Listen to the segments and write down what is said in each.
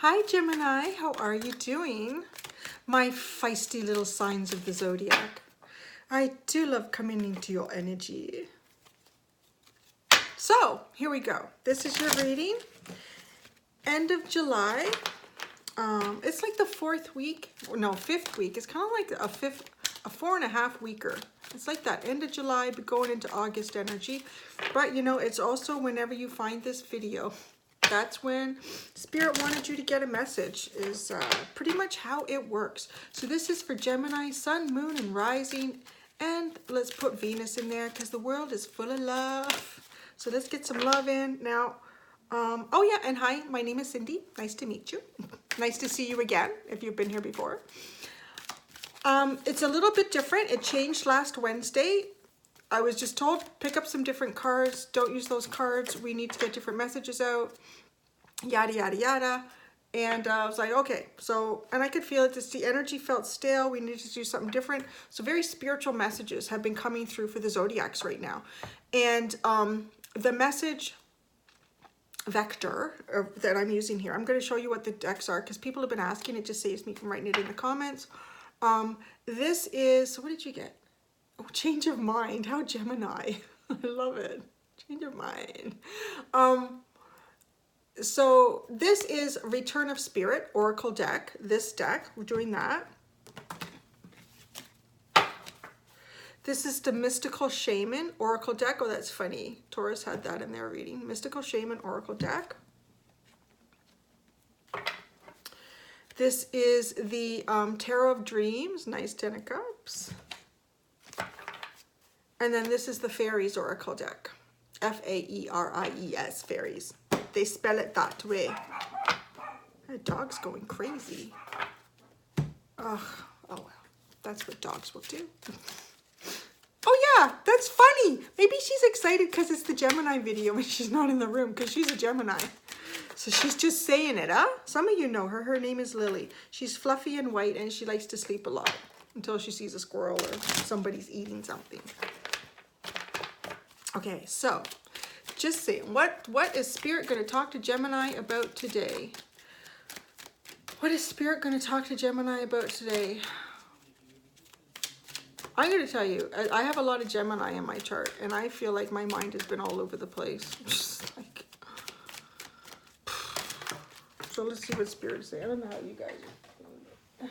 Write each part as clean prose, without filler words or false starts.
Hi Gemini, how are you doing? My feisty little signs of the zodiac. I do love coming into your energy. So, here we go. This is your reading. End of July. It's like the fifth week. It's kind of like a 4.5 weeker. It's like that end of July, but going into August energy. But you know, it's also whenever you find this video, that's when Spirit wanted you to get a message, is pretty much how it works. So this is for Gemini, Sun, Moon, and Rising. And let's put Venus in there because the world is full of love. So let's get some love in. Now, oh yeah, and hi, my name is Cindy. Nice to meet you. Nice to see you again if you've been here before. It's a little bit different. It changed last Wednesday. I was just told, pick up some different cards. Don't use those cards. We need to get different messages out. Yada, yada, yada. And I was like, okay. So, and I could feel it. The energy felt stale. We needed to do something different. So very spiritual messages have been coming through for the Zodiacs right now. And the message vector that I'm using here, I'm going to show you what the decks are because people have been asking. It just saves me from writing it in the comments. This is, what did you get? Oh, change of mind. How Gemini. I love it. Change of mind. So this is Return of Spirit Oracle deck. This deck, we're doing that. This is the Mystical Shaman Oracle deck. Oh, that's funny. Taurus had that in their reading. Mystical Shaman Oracle deck. This is the Tarot of Dreams. Nice 10 of Cups. And then this is the Fairies Oracle deck. F-A-E-R-I-E-S, Fairies. They spell it that way. That dog's going crazy. Ugh. Oh, well. That's what dogs will do. Oh, yeah. That's funny. Maybe she's excited because it's the Gemini video and she's not in the room because she's a Gemini. So she's just saying it, huh? Some of you know her. Her name is Lily. She's fluffy and white and she likes to sleep a lot until she sees a squirrel or somebody's eating something. Okay, so just saying, what is Spirit going to talk to Gemini about today? What is Spirit going to talk to Gemini about today? I'm going to tell you, I have a lot of Gemini in my chart, and I feel like my mind has been all over the place. Just like, so let's see what Spirit is saying. I don't know how you guys are.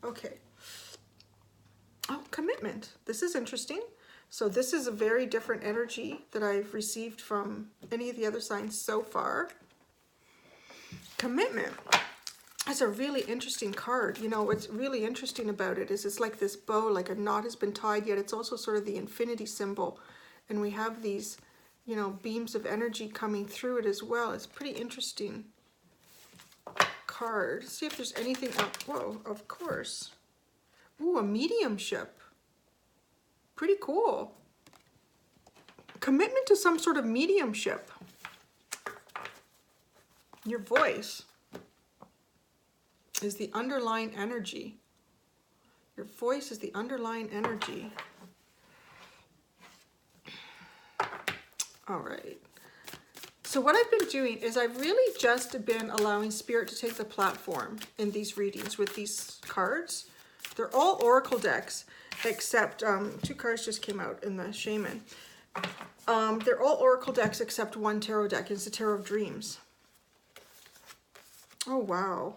Okay. Oh, commitment. This is interesting. So this is a very different energy that I've received from any of the other signs so far. Commitment. That's a really interesting card. You know, what's really interesting about it is it's like this bow, like a knot has been tied, yet it's also sort of the infinity symbol. And we have these, you know, beams of energy coming through it as well. It's a pretty interesting card. Let's see if there's anything else. Whoa, of course. Ooh, a mediumship. Pretty cool. Commitment to some sort of mediumship. Your voice is the underlying energy. Your voice is the underlying energy. All right. So what I've been doing is I've really just been allowing Spirit to take the platform in these readings with these cards. They're all Oracle decks, except 2 cards just came out in the Shaman. They're all Oracle decks except one tarot deck. It's the Tarot of Dreams. Oh, wow.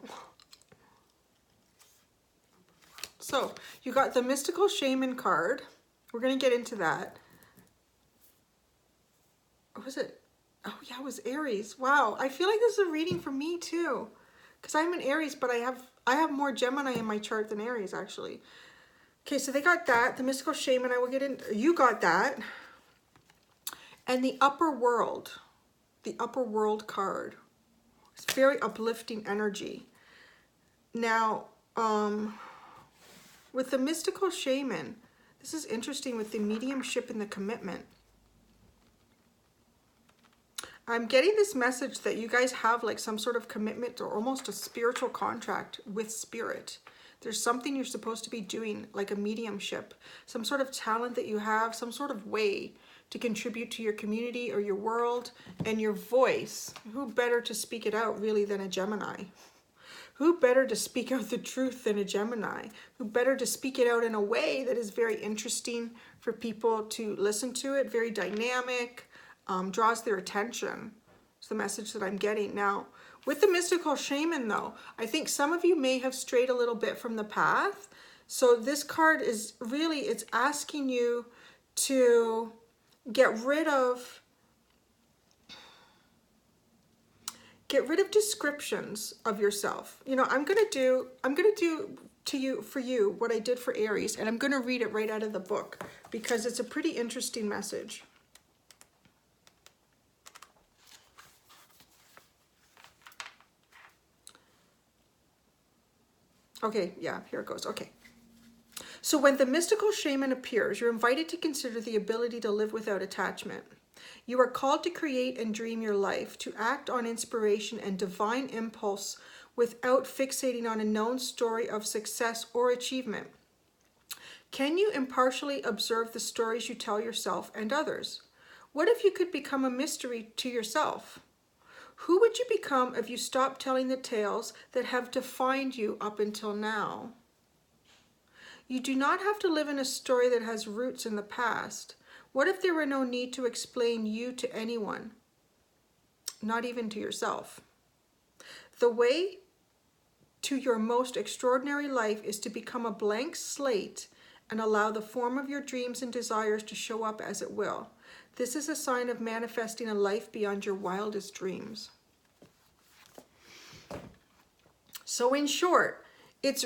So you got the Mystical Shaman card. We're going to get into that. What was it? Oh, yeah, it was Aries. Wow. I feel like this is a reading for me, too. Because I'm an Aries, but I have more Gemini in my chart than Aries, actually. Okay, so they got that. The Mystical Shaman, I will get in. You got that. And the Upper World. The Upper World card. It's very uplifting energy. Now, with the Mystical Shaman, this is interesting with the mediumship and the commitment. I'm getting this message that you guys have like some sort of commitment or almost a spiritual contract with Spirit. There's something you're supposed to be doing, like a mediumship, some sort of talent that you have, some sort of way to contribute to your community or your world, and your voice. Who better to speak it out really than a Gemini? Who better to speak out the truth than a Gemini? Who better to speak it out in a way that is very interesting for people to listen to it, very dynamic, draws their attention. It's the message that I'm getting. Now, with the mystical shaman though, I think some of you may have strayed a little bit from the path. So this card is really, it's asking you to get rid of descriptions of yourself. You know, I'm gonna do for you what I did for Aries, and I'm gonna read it right out of the book because it's a pretty interesting message. Okay, yeah, here it goes. Okay. So when the mystical shaman appears, you're invited to consider the ability to live without attachment. You are called to create and dream your life, to act on inspiration and divine impulse without fixating on a known story of success or achievement. Can you impartially observe the stories you tell yourself and others? What if you could become a mystery to yourself? Who would you become if you stopped telling the tales that have defined you up until now? You do not have to live in a story that has roots in the past. What if there were no need to explain you to anyone, not even to yourself? The way to your most extraordinary life is to become a blank slate and allow the form of your dreams and desires to show up as it will. This is a sign of manifesting a life beyond your wildest dreams. So in short, it's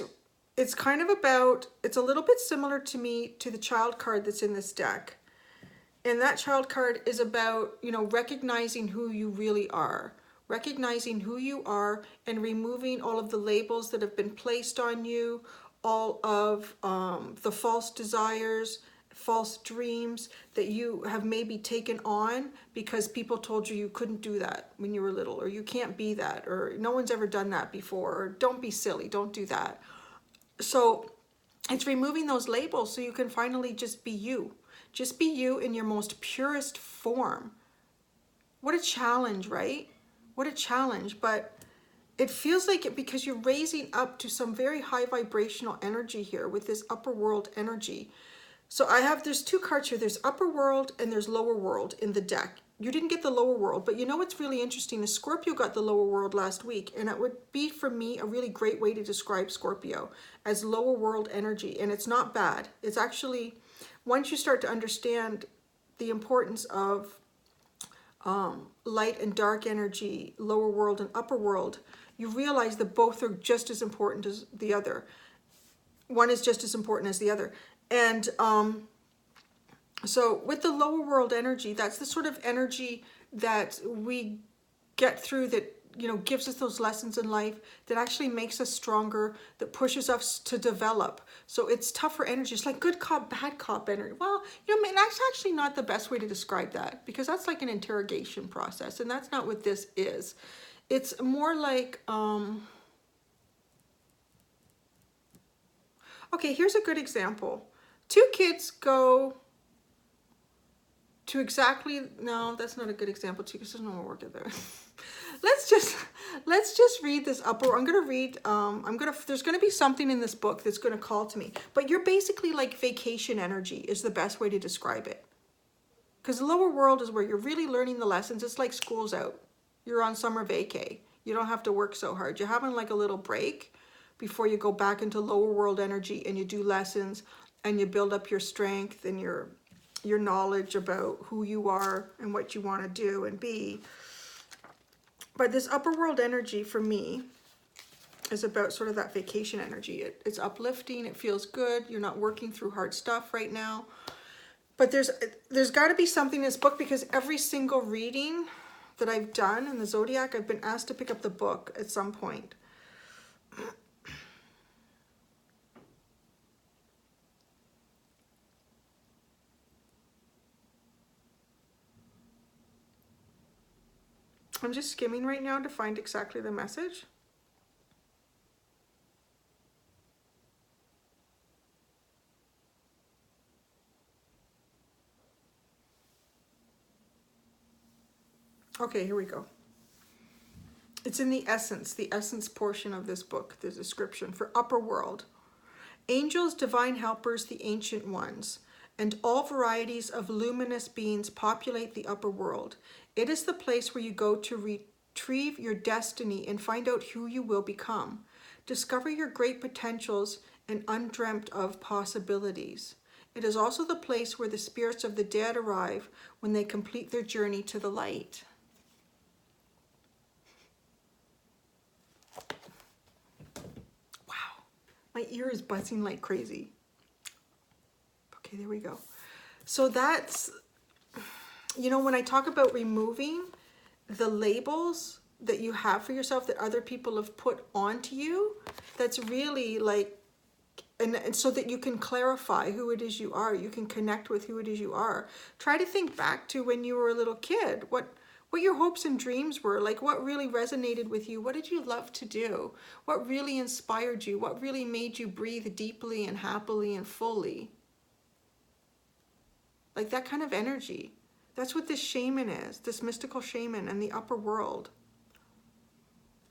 kind of about, it's a little bit similar to me to the child card that's in this deck. And that child card is about, you know, recognizing who you really are. Recognizing who you are and removing all of the labels that have been placed on you, all of the false desires, false dreams that you have maybe taken on because people told you you couldn't do that when you were little, or you can't be that, or no one's ever done that before, or don't be silly, don't do that. So it's removing those labels so you can finally just be you. Just be you in your most purest form. What a challenge, right? What a challenge. But it feels like it because you're raising up to some very high vibrational energy here with this upper world energy. So there's two cards here. There's upper world and there's lower world in the deck. You didn't get the lower world, but you know what's really interesting is Scorpio got the lower world last week, and it would be, for me, a really great way to describe Scorpio as lower world energy, and it's not bad. It's actually, once you start to understand the importance of light and dark energy, lower world and upper world, you realize that both are just as important as the other. One is just as important as the other. And so with the lower world energy, that's the sort of energy that we get through that, you know, gives us those lessons in life, that actually makes us stronger, that pushes us to develop. So it's tougher energy. It's like good cop, bad cop energy. Well, you know, that's actually not the best way to describe that, because that's like an interrogation process, and that's not what this is. It's more like, okay, here's a good example. Two kids go to exactly, no, that's not a good example too, because there's no more work in there. let's just read this upper. I'm gonna read, there's gonna be something in this book that's gonna call to me. But you're basically like vacation energy is the best way to describe it. Because the lower world is where you're really learning the lessons. It's like school's out. You're on summer vacay. You don't have to work so hard. You're having like a little break before you go back into lower world energy, and you do lessons and you build up your strength and your knowledge about who you are and what you want to do and be. But this upper world energy for me is about sort of that vacation energy. It's uplifting, it feels good, you're not working through hard stuff right now. But there's got to be something in this book, because every single reading that I've done in the Zodiac, I've been asked to pick up the book at some point. I'm just skimming right now to find exactly the message. Okay, here we go. It's in the essence portion of this book, the description for upper world. Angels, divine helpers, the ancient ones, and all varieties of luminous beings populate the upper world. It is the place where you go to retrieve your destiny and find out who you will become. Discover your great potentials and undreamt of possibilities. It is also the place where the spirits of the dead arrive when they complete their journey to the light. Wow, my ear is buzzing like crazy. Okay, there we go. So that's, you know, when I talk about removing the labels that you have for yourself that other people have put onto you, that's really like, and so that you can clarify who it is you are, you can connect with who it is you are. Try to think back to when you were a little kid, what your hopes and dreams were, like what really resonated with you, what did you love to do, what really inspired you, what really made you breathe deeply and happily and fully. Like that kind of energy. That's what this shaman is, this mystical shaman in the upper world.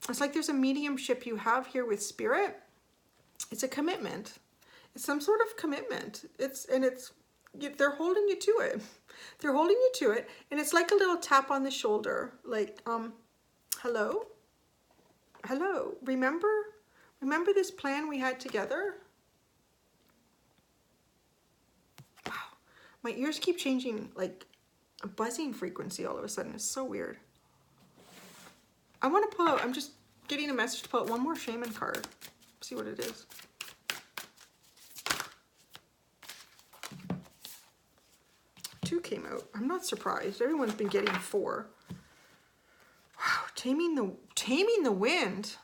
It's like there's a mediumship you have here with spirit. It's a commitment. It's some sort of commitment. They're holding you to it. They're holding you to it. And it's like a little tap on the shoulder. Like, hello? Hello? Remember this plan we had together? Wow. My ears keep changing, like a buzzing frequency all of a sudden. It's so weird. I want to pull out, I'm just getting a message to pull out one more shaman card. See what it is. Two came out. I'm not surprised. Everyone's been getting 4. Wow, taming the wind.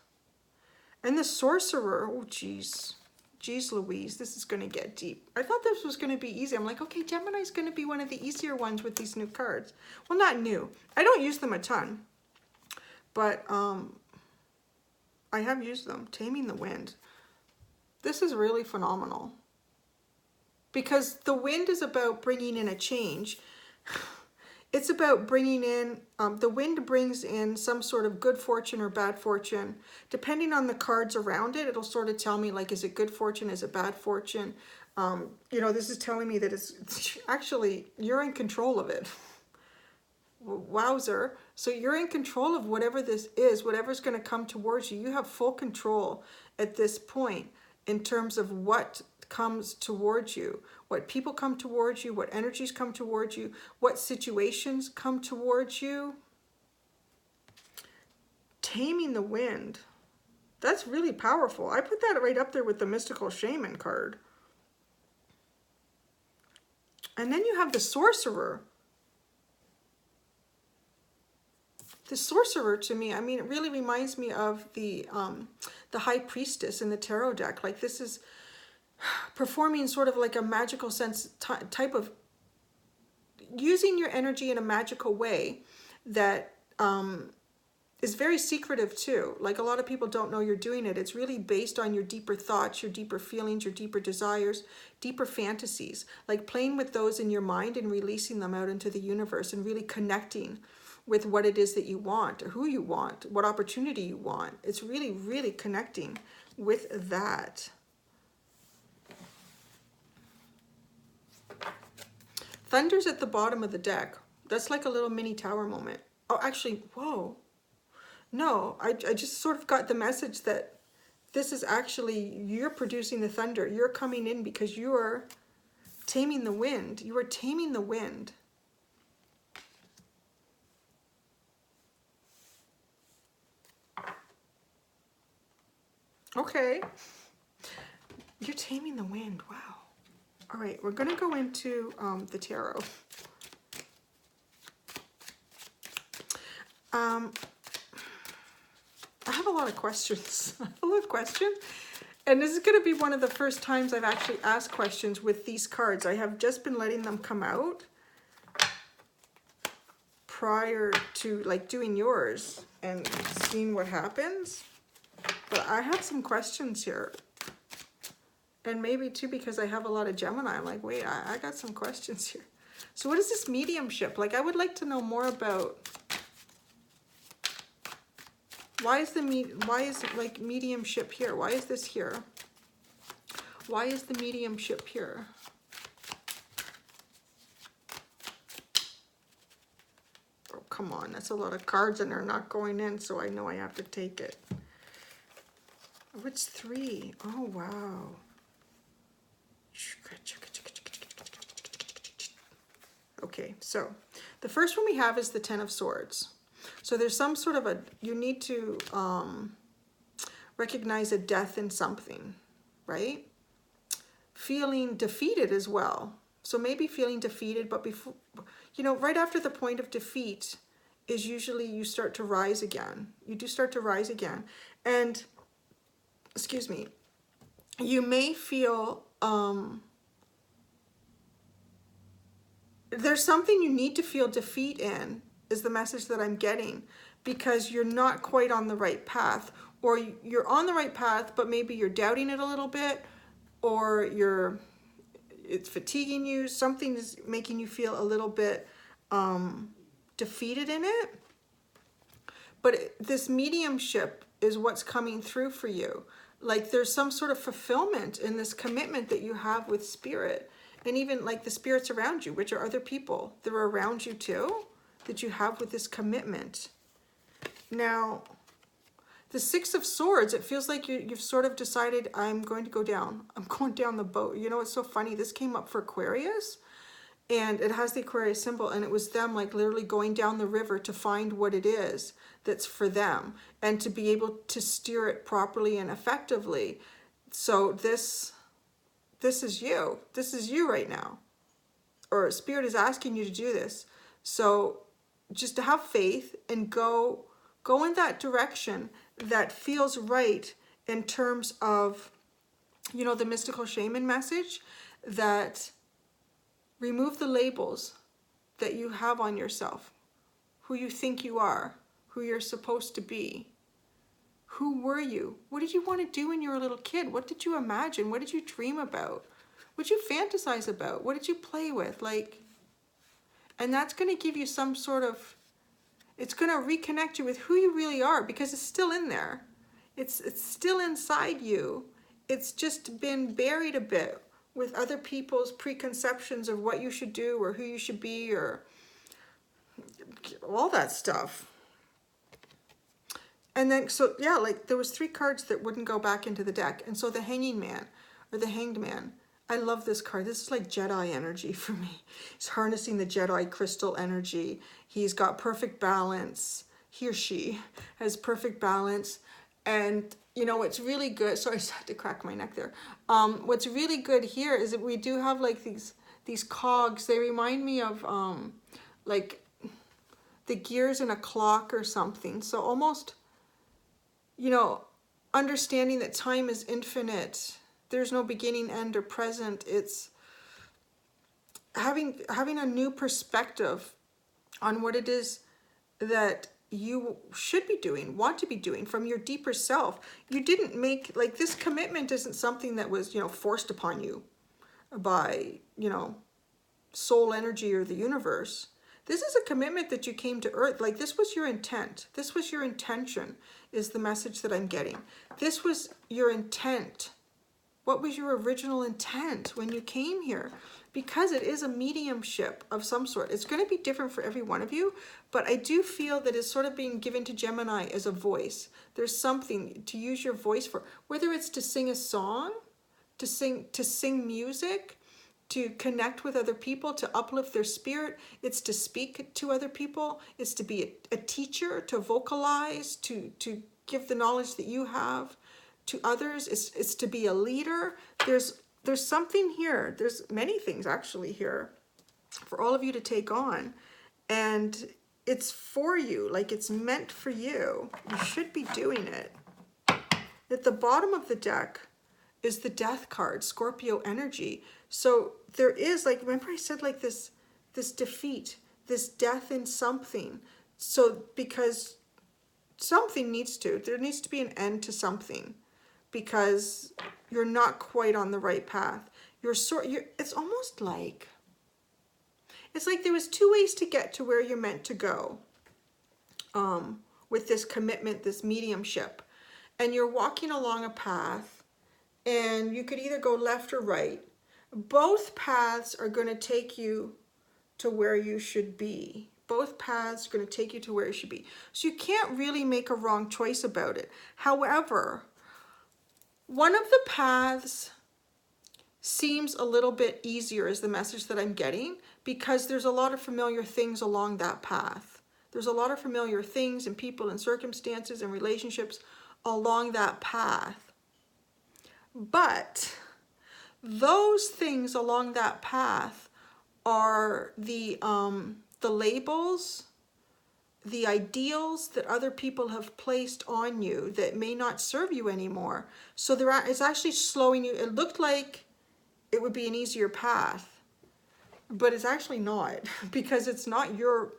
And the sorcerer. Oh, geez. Geez Louise, this is going to get deep. I thought this was going to be easy. I'm like, okay, Gemini's going to be one of the easier ones with these new cards. Well, not new. I don't use them a ton. But I have used them. Taming the wind. This is really phenomenal. Because the wind is about bringing in a change. It's about bringing in, the wind brings in some sort of good fortune or bad fortune. Depending on the cards around it, it'll sort of tell me, like, is it good fortune, is it bad fortune? You know, this is telling me that it's actually, you're in control of it. Wowzer. So you're in control of whatever this is, whatever's going to come towards you. You have full control at this point in terms of what comes towards you, what people come towards you, what energies come towards you, what situations come towards you. Taming the wind. That's really powerful. I put that right up there with the mystical shaman card. And then you have the sorcerer. The sorcerer, to me, I mean, it really reminds me of the high priestess in the tarot deck. Like, this is performing sort of like a magical sense type of using your energy in a magical way that is very secretive too. Like, a lot of people don't know you're doing it. It's really based on your deeper thoughts, your deeper feelings, your deeper desires, deeper fantasies. Like playing with those in your mind and releasing them out into the universe and really connecting with what it is that you want, who you want, what opportunity you want. It's really, really connecting with that. Thunder's at the bottom of the deck. That's like a little mini tower moment. Oh, actually, whoa. No, I just sort of got the message that this is actually, you're producing the thunder. You're coming in because you're taming the wind. You are taming the wind. Okay. You're taming the wind. Wow. All right, we're going to go into the tarot. I have a lot of questions. I have a lot of questions. And this is going to be one of the first times I've actually asked questions with these cards. I have just been letting them come out prior to like doing yours and seeing what happens. But I have some questions here. And maybe too because I have a lot of Gemini. I'm like, wait, I got some questions here. So what is this mediumship? Like, I would like to know more about Why is like mediumship here? Why is this here? Why is the mediumship here? Oh, come on. That's a lot of cards and they're not going in, so I know I have to take it. Oh, it's 3. Oh, wow. Okay, so the first one we have is the 10 of Swords. So there's some sort of you need to recognize a death in something, right? Feeling defeated as well. So maybe feeling defeated, but before, you know, right after the point of defeat is usually you start to rise again. You do start to rise again. And, excuse me, you may feel, there's something you need to feel defeat in, is the message that I'm getting, because you're not quite on the right path, or you're on the right path, but maybe you're doubting it a little bit, or it's fatiguing you. Something is making you feel a little bit defeated in it. But this mediumship is what's coming through for you. Like there's some sort of fulfillment in this commitment that you have with spirit. And even like the spirits around you, which are other people, they're around you too, that you have with this commitment. Now, the 6 of Swords, it feels like you've sort of decided, I'm going to go down. I'm going down the boat. You know, it's so funny. This came up for Aquarius, and it has the Aquarius symbol, and it was them like literally going down the river to find what it is that's for them, and to be able to steer it properly and effectively. So this is you. This is you right now. Or Spirit is asking you to do this. So just to have faith and go in that direction that feels right in terms of, you know, the mystical shaman message, that remove the labels that you have on yourself, who you think you are, who you're supposed to be. Who were you? What did you want to do when you were a little kid? What did you imagine? What did you dream about? What did you fantasize about? What did you play with? Like, and that's going to give you some sort of, it's going to reconnect you with who you really are, because it's still in there. It's still inside you. It's just been buried a bit with other people's preconceptions of what you should do or who you should be or all that stuff. And then, so yeah, like there was 3 cards that wouldn't go back into the deck. And so the Hanging Man or the Hanged Man, I love this card. This is like Jedi energy for me. He's harnessing the Jedi crystal energy. He's got perfect balance. He or she has perfect balance. And, you know, it's really good. Sorry, I just had to crack my neck there. What's really good here is that we do have like these cogs. They remind me of like the gears in a clock or something. So almost, you know, understanding that time is infinite. There's no beginning, end, or present. It's having a new perspective on what it is that you should be doing, want to be doing from your deeper self. You didn't make, like, this commitment isn't something that was, you know, forced upon you by, you know, soul energy or the universe. This is a commitment that you came to Earth. Like, this was your intent. This was your intention, is the message that I'm getting. This was your intent. What was your original intent when you came here? Because it is a mediumship of some sort. It's going to be different for every one of you, but I do feel that it's sort of being given to Gemini as a voice. There's something to use your voice for, whether it's to sing a song, to sing music, to connect with other people, to uplift their spirit. It's to speak to other people. It's to be a teacher, to vocalize, to give the knowledge that you have to others. It's to be a leader. There's something here. There's many things actually here for all of you to take on. And it's for you, like it's meant for you. You should be doing it. At the bottom of the deck is the Death card, Scorpio energy. So there is, like, remember I said like this defeat, this death in something. So because something there needs to be an end to something, because you're not quite on the right path. It's almost like, it's like there was 2 ways to get to where you're meant to go. with this commitment, this mediumship. And you're walking along a path, and you could either go left or right. Both paths are going to take you to where you should be. Both paths are going to take you to where you should be. So you can't really make a wrong choice about it. However, one of the paths seems a little bit easier, is the message that I'm getting, because there's a lot of familiar things along that path. There's a lot of familiar things and people and circumstances and relationships along that path. But those things along that path are the labels, the ideals that other people have placed on you that may not serve you anymore. So it's actually slowing you. It looked like it would be an easier path, but it's actually not, because it's not your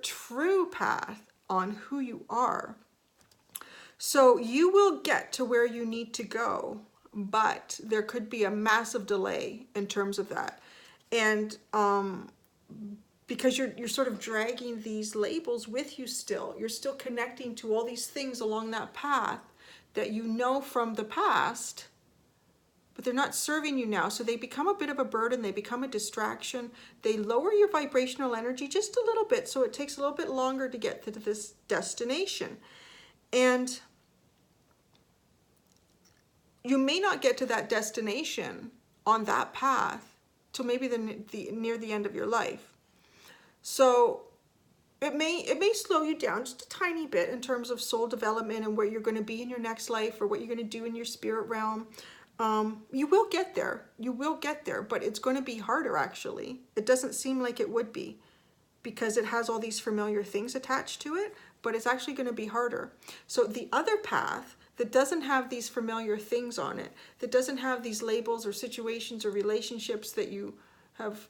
true path on who you are. So you will get to where you need to go, but there could be a massive delay in terms of that. And because you're sort of dragging these labels with you still. You're still connecting to all these things along that path that you know from the past, but they're not serving you now. So they become a bit of a burden. They become a distraction. They lower your vibrational energy just a little bit. So it takes a little bit longer to get to this destination. And you may not get to that destination on that path till maybe near the end of your life. So it may slow you down just a tiny bit in terms of soul development and where you're going to be in your next life, or what you're going to do in your spirit realm. You will get there. You will get there, but it's going to be harder, actually. It doesn't seem like it would be, because it has all these familiar things attached to it, but it's actually going to be harder. So the other path that doesn't have these familiar things on it, that doesn't have these labels or situations or relationships that you have,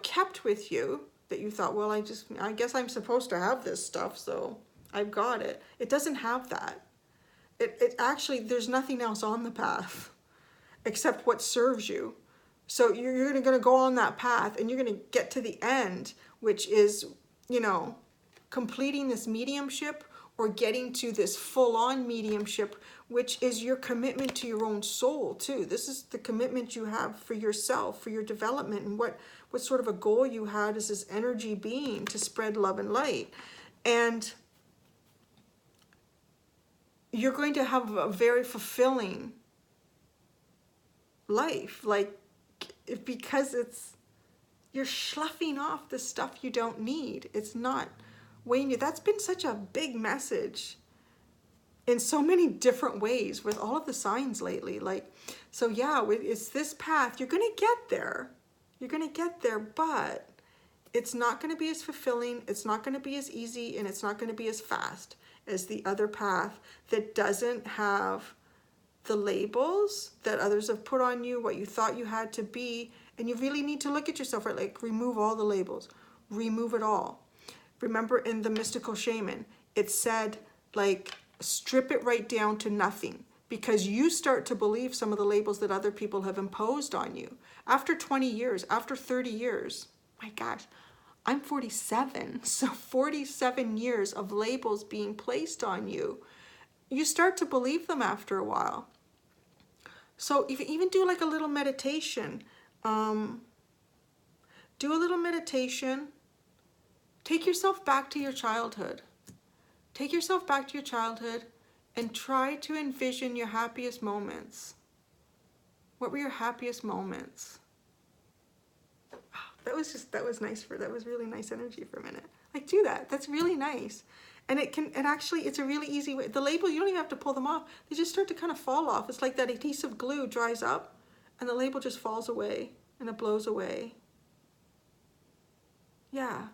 kept with you, that you thought, well, I guess I'm supposed to have this stuff, so I've got it. It doesn't have that. It actually, there's nothing else on the path except what serves you. So you're going to go on that path, and you're going to get to the end, which is, completing this mediumship, or getting to this full-on mediumship, which is your commitment to your own soul too. This is the commitment you have for yourself, for your development, and what sort of a goal you had as this energy being to spread love and light. And you're going to have a very fulfilling life, because you're sloughing off the stuff you don't need. It's not weighing you. That's been such a big message in so many different ways with all of the signs lately. So yeah, it's this path. You're going to get there. You're going to get there, but it's not going to be as fulfilling. It's not going to be as easy, and it's not going to be as fast as the other path that doesn't have the labels that others have put on you, what you thought you had to be. And you really need to look at yourself, right? Remove all the labels. Remove it all. Remember, in the Mystical Shaman, it said, strip it right down to nothing, because you start to believe some of the labels that other people have imposed on you. After 20 years, after 30 years, my gosh, I'm 47, so 47 years of labels being placed on you, you start to believe them after a while. So even do a little meditation. Do a little meditation. Take yourself back to your childhood. Take yourself back to your childhood and try to envision your happiest moments. What were your happiest moments? That was nice that was really nice energy for a minute. Do that. That's really nice. And it's a really easy way. The label, you don't even have to pull them off. They just start to kind of fall off. It's like that adhesive glue dries up and the label just falls away and it blows away. Yeah.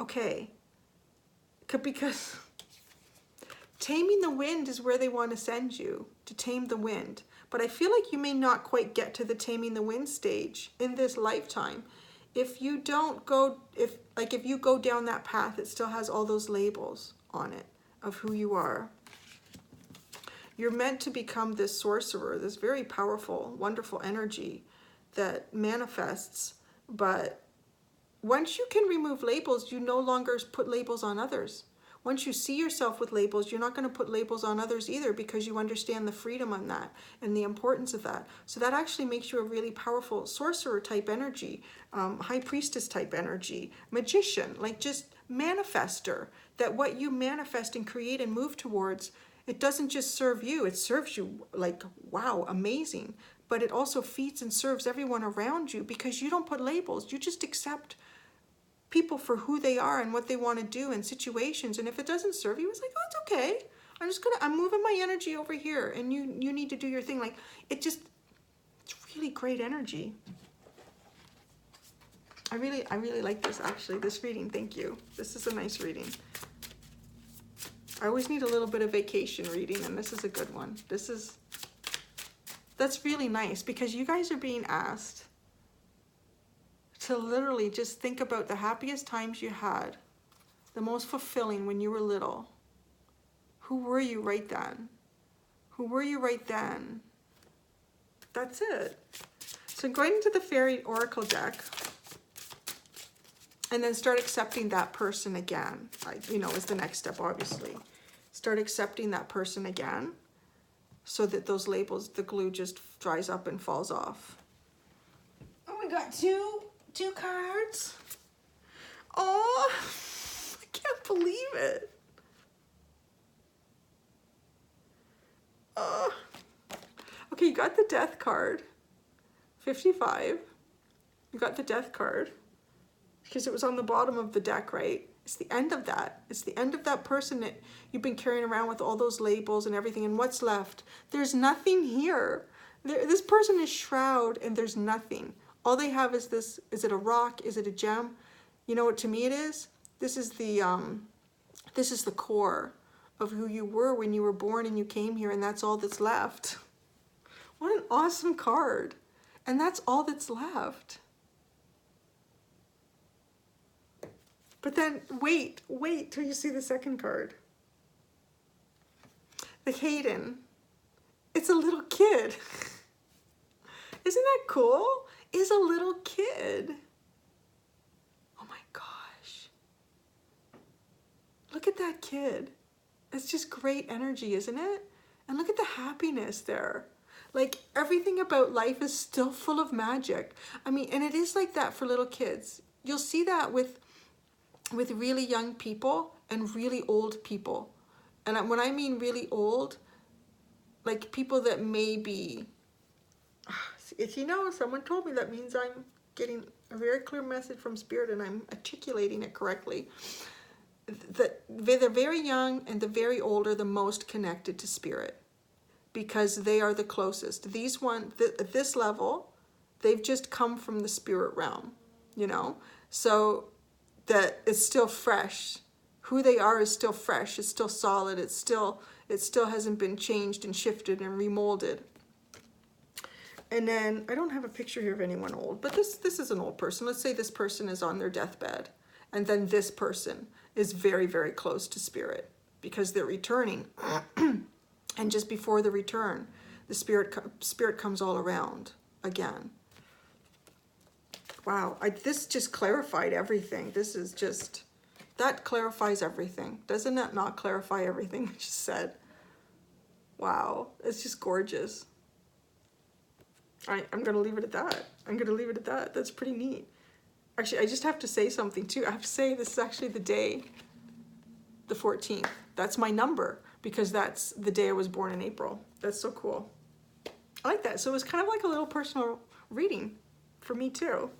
Okay. Because taming the wind is where they want to send you, to tame the wind. But I feel like you may not quite get to the taming the wind stage in this lifetime. If you don't go, if you go down that path, it still has all those labels on it of who you are. You're meant to become this sorcerer, this very powerful, wonderful energy that manifests. But once you can remove labels, you no longer put labels on others. once you see yourself with labels, you're not going to put labels on others either, because you understand the freedom on that and the importance of that. So that actually makes you a really powerful sorcerer type energy, high priestess type energy, magician, like just manifester, that what you manifest and create and move towards, it doesn't just serve you, it serves you like, wow, amazing. But it also feeds and serves everyone around you, because you don't put labels. You just accept people for who they are and what they want to do in situations. And if it doesn't serve you, it's like, oh, it's okay. I'm moving my energy over here, and you need to do your thing. Like, it's really great energy. I really like this, actually, this reading. Thank you. This is a nice reading. I always need a little bit of vacation reading, and this is a good one. That's really nice, because you guys are being asked to literally just think about the happiest times you had, the most fulfilling when you were little. Who were you right then? Who were you right then? That's it. So going into the Fairy Oracle deck, and then start accepting that person again, is the next step, obviously. Start accepting that person again, so that those labels, the glue just dries up and falls off. Oh, we got two cards. Oh, I can't believe it. Oh. Okay, you got the Death card, 55. You got the Death card, because it was on the bottom of the deck, right? It's the end of that. It's the end of that person that you've been carrying around with all those labels and everything. And what's left? There's nothing here. This person is shroud, and there's nothing. All they have is this. Is it a rock? Is it a gem? You know what to me it is? This is the core of who you were when you were born and you came here, and that's all that's left. What an awesome card. And that's all that's left. But then wait till you see the second card. The Hayden. It's a little kid. Isn't that cool? Is a little kid. Oh my gosh. Look at that kid. It's just great energy, isn't it? And look at the happiness there. Like, everything about life is still full of magic. I mean, and it is like that for little kids. You'll see that with really young people and really old people. And when I mean really old, like people that may be, if someone told me, that means I'm getting a very clear message from Spirit and I'm articulating it correctly. The very young and the very old are the most connected to Spirit, because they are the closest. These at this level, they've just come from the spirit realm, so that it's still fresh. Who they are is still fresh. It's still solid. It still hasn't been changed and shifted and remolded. And then I don't have a picture here of anyone old, but this is an old person. Let's say this person is on their deathbed, and then this person is very, very close to Spirit because they're returning. And just before the return, the spirit comes all around again. Wow, this just clarified everything. That clarifies everything. Doesn't that not clarify everything we just said? Wow, it's just gorgeous. I'm going to leave it at that. That's pretty neat. Actually, I just have to say something too. I have to say this is actually the day, the 14th. That's my number, because that's the day I was born in April. That's so cool. I like that. So it was kind of like a little personal reading for me too.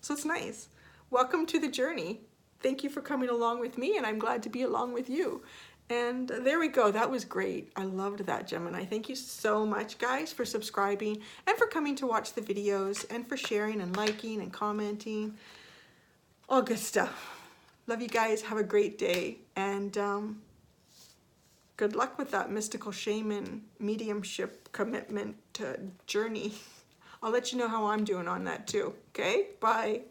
So it's nice. Welcome to the journey. Thank you for coming along with me, and I'm glad to be along with you. And there we go. That was great. I loved that, Gemini. Thank you so much, guys, for subscribing and for coming to watch the videos and for sharing and liking and commenting. All good stuff. Love you guys. Have a great day. And good luck with that mystical shaman mediumship commitment journey. I'll let you know how I'm doing on that too. Okay? Bye.